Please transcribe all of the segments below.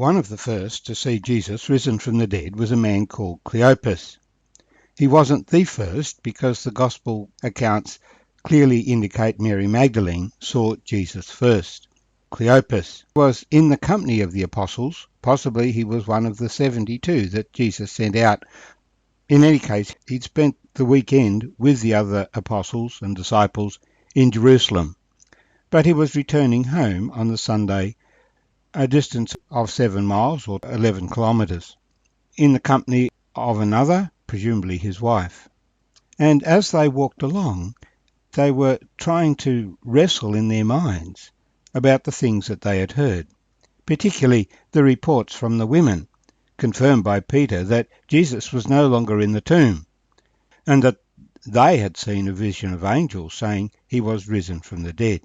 One of the first to see Jesus risen from the dead was a man called Cleopas. He wasn't the first because the Gospel accounts clearly indicate Mary Magdalene saw Jesus first. Cleopas was in the company of the apostles. Possibly he was one of the 72 that Jesus sent out. In any case, he'd spent the weekend with the other apostles and disciples in Jerusalem, but he was returning home on the Sunday, a distance of 7 miles or 11 kilometres, in the company of another, presumably his wife. And as they walked along, they were trying to wrestle in their minds about the things that they had heard, particularly the reports from the women, confirmed by Peter that Jesus was no longer in the tomb, and that they had seen a vision of angels saying he was risen from the dead.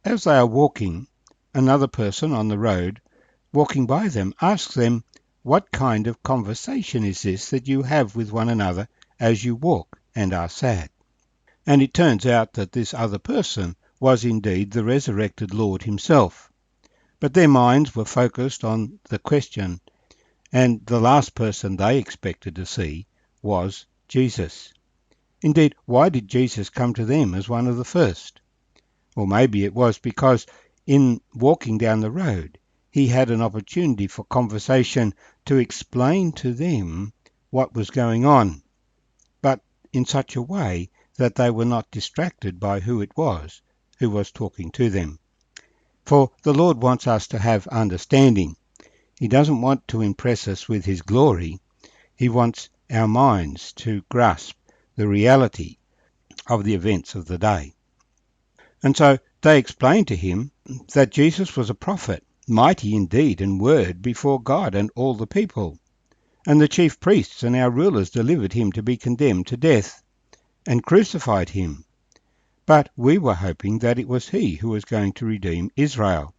As they are walking, another person on the road walking by them asks them, "What kind of conversation is this that you have with one another as you walk and are sad?" And it turns out that this other person was indeed the resurrected Lord himself. But their minds were focused on the question, and the last person they expected to see was Jesus. Indeed, why did Jesus come to them as one of the first? Or maybe it was because in walking down the road, he had an opportunity for conversation to explain to them what was going on, but in such a way that they were not distracted by who it was who was talking to them. For the Lord wants us to have understanding. He doesn't want to impress us with his glory. He wants our minds to grasp the reality of the events of the day. And so they explained to him that Jesus was a prophet, mighty in deed and word before God and all the people. And the chief priests and our rulers delivered him to be condemned to death and crucified him. But we were hoping that it was he who was going to redeem Israel.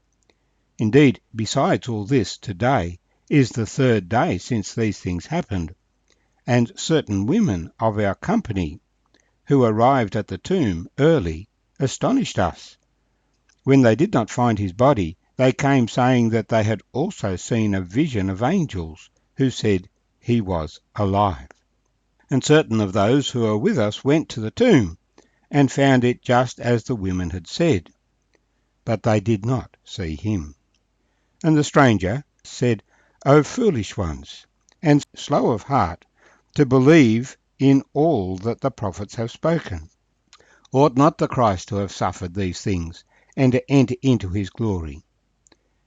Indeed, besides all this, today is the 3rd day since these things happened, and certain women of our company who arrived at the tomb early astonished us. When they did not find his body, they came saying that they had also seen a vision of angels who said he was alive. And certain of those who were with us went to the tomb and found it just as the women had said, but they did not see him. And the stranger said, "O foolish ones, and slow of heart to believe in all that the prophets have spoken. Ought not the Christ to have suffered these things, and to enter into his glory?"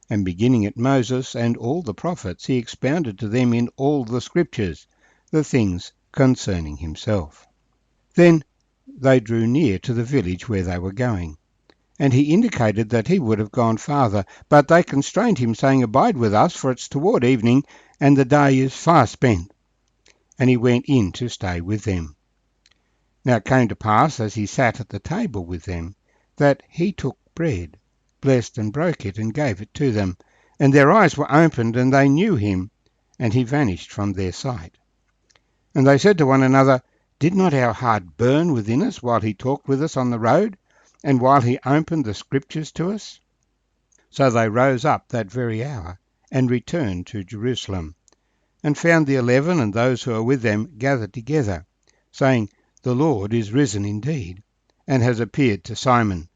And beginning at Moses and all the prophets, he expounded to them in all the scriptures the things concerning himself. Then they drew near to the village where they were going, and he indicated that he would have gone farther, but they constrained him, saying, "Abide with us, for it's toward evening, and the day is far spent." And he went in to stay with them. Now it came to pass, as he sat at the table with them, that he took bread, blessed and broke it, and gave it to them. And their eyes were opened, and they knew him, and he vanished from their sight. And they said to one another, "Did not our heart burn within us while he talked with us on the road, and while he opened the scriptures to us?" So they rose up that very hour, and returned to Jerusalem, and found the 11 and those who were with them gathered together, saying, "The Lord is risen indeed, and has appeared to Simon."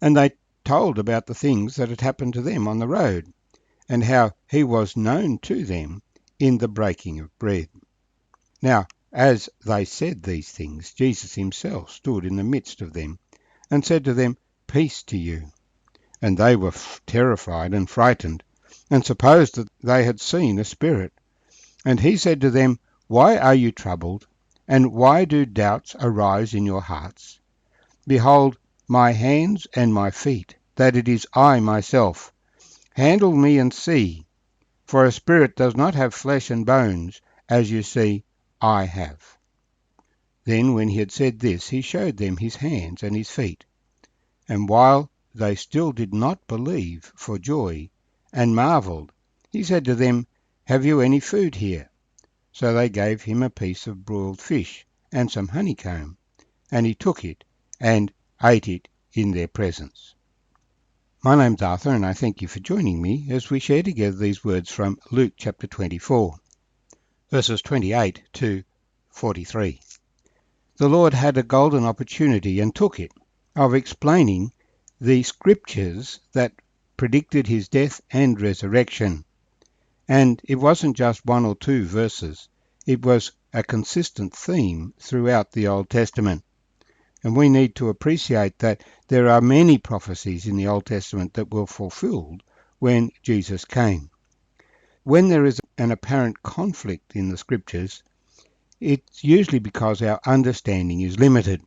And they told about the things that had happened to them on the road, and how he was known to them in the breaking of bread. Now, as they said these things, Jesus himself stood in the midst of them, and said to them, "Peace to you." And they were terrified and frightened, and supposed that they had seen a spirit. And he said to them, "Why are you troubled, and why do doubts arise in your hearts? Behold my hands and my feet, that it is I myself. Handle me and see, for a spirit does not have flesh and bones, as you see I have." Then when he had said this, he showed them his hands and his feet. And while they still did not believe for joy, and marvelled, he said to them, "Have you any food here?" So they gave him a piece of broiled fish and some honeycomb, and he took it and ate it in their presence. My name's Arthur, and I thank you for joining me as we share together these words from Luke chapter 24, verses 28 to 43. The Lord had a golden opportunity and took it, of explaining the scriptures that predicted his death and resurrection. And it wasn't just one or two verses, it was a consistent theme throughout the Old Testament. And we need to appreciate that there are many prophecies in the Old Testament that were fulfilled when Jesus came. When there is an apparent conflict in the scriptures, it's usually because our understanding is limited.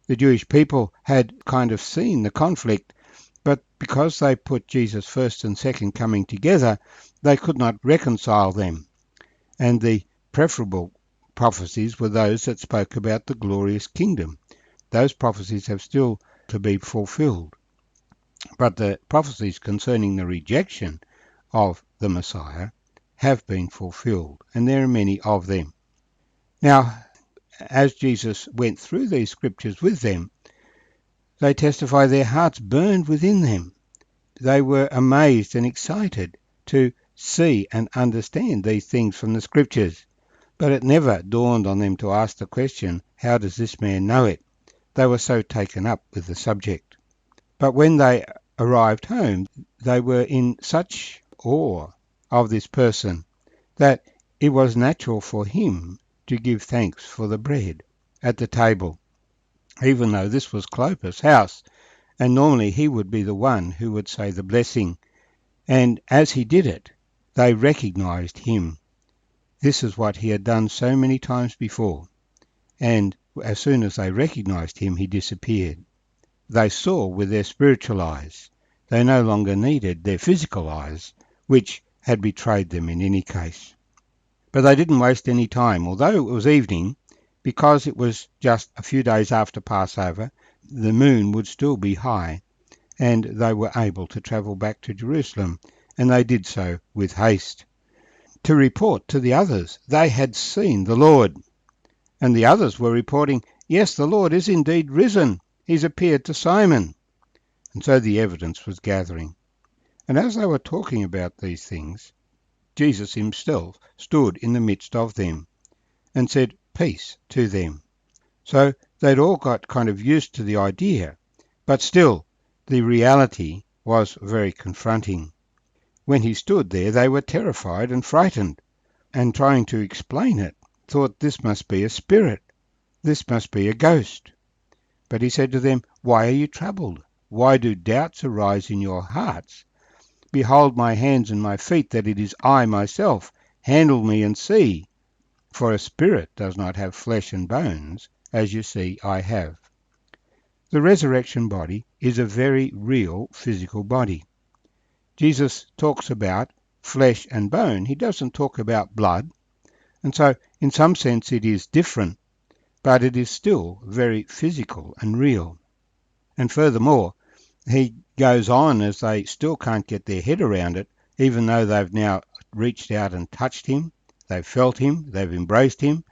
The Jewish people had kind of seen the conflict, but because they put Jesus' first and second coming together, they could not reconcile them. And the preferable prophecies were those that spoke about the glorious kingdom. Those prophecies have still to be fulfilled. But the prophecies concerning the rejection of the Messiah have been fulfilled, and there are many of them. Now, as Jesus went through these scriptures with them, they testify their hearts burned within them. They were amazed and excited to see and understand these things from the scriptures. But it never dawned on them to ask the question, how does this man know it? They were so taken up with the subject. But when they arrived home, they were in such awe of this person that it was natural for him to give thanks for the bread at the table, even though this was Clopas' house, and normally he would be the one who would say the blessing. And as he did it, they recognized him. This is what he had done so many times before. And as soon as they recognized him, he disappeared. They saw with their spiritual eyes. They no longer needed their physical eyes, which had betrayed them in any case. But they didn't waste any time. Although it was evening, because it was just a few days after Passover, the moon would still be high, and they were able to travel back to Jerusalem, and they did so with haste, to report to the others they had seen the Lord. And the others were reporting, yes, the Lord is indeed risen. He's appeared to Simon. And so the evidence was gathering. And as they were talking about these things, Jesus himself stood in the midst of them and said, peace to them. So they'd all got kind of used to the idea, but still the reality was very confronting. When he stood there, they were terrified and frightened, and trying to explain it, thought this must be a spirit, this must be a ghost. But he said to them, why are you troubled? Why do doubts arise in your hearts? Behold my hands and my feet, that it is I myself. Handle me and see. For a spirit does not have flesh and bones, as you see I have. The resurrection body is a very real physical body. Jesus talks about flesh and bone. He doesn't talk about blood. And so, in some sense, it is different, but it is still very physical and real. And furthermore, he goes on as they still can't get their head around it, even though they've now reached out and touched him, they've felt him, they've embraced him,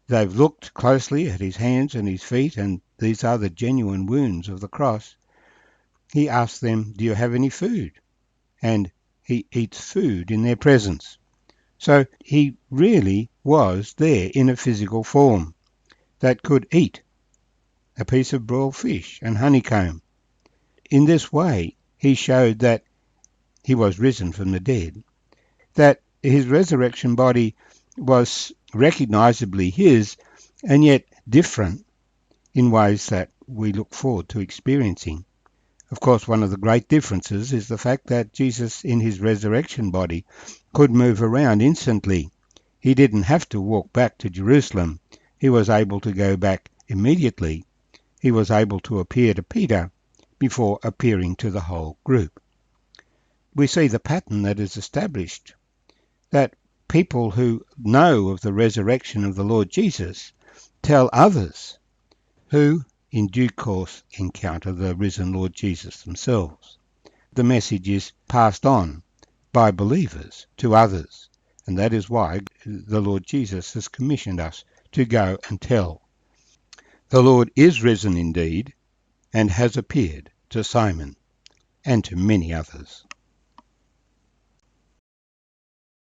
they've looked closely at his hands and his feet, and these are the genuine wounds of the cross. He asks them, do you have any food? And he eats food in their presence. So he really was there in a physical form that could eat a piece of broiled fish and honeycomb. In this way, he showed that he was risen from the dead, that his resurrection body was recognizably his, and yet different in ways that we look forward to experiencing. Of course, one of the great differences is the fact that Jesus in his resurrection body could move around instantly. He didn't have to walk back to Jerusalem. He was able to go back immediately. He was able to appear to Peter before appearing to the whole group. We see the pattern that is established, that people who know of the resurrection of the Lord Jesus tell others who in due course encounter the risen Lord Jesus themselves. The message is passed on by believers to others, and that is why the Lord Jesus has commissioned us to go and tell. The Lord is risen indeed, and has appeared to Simon. and to many others.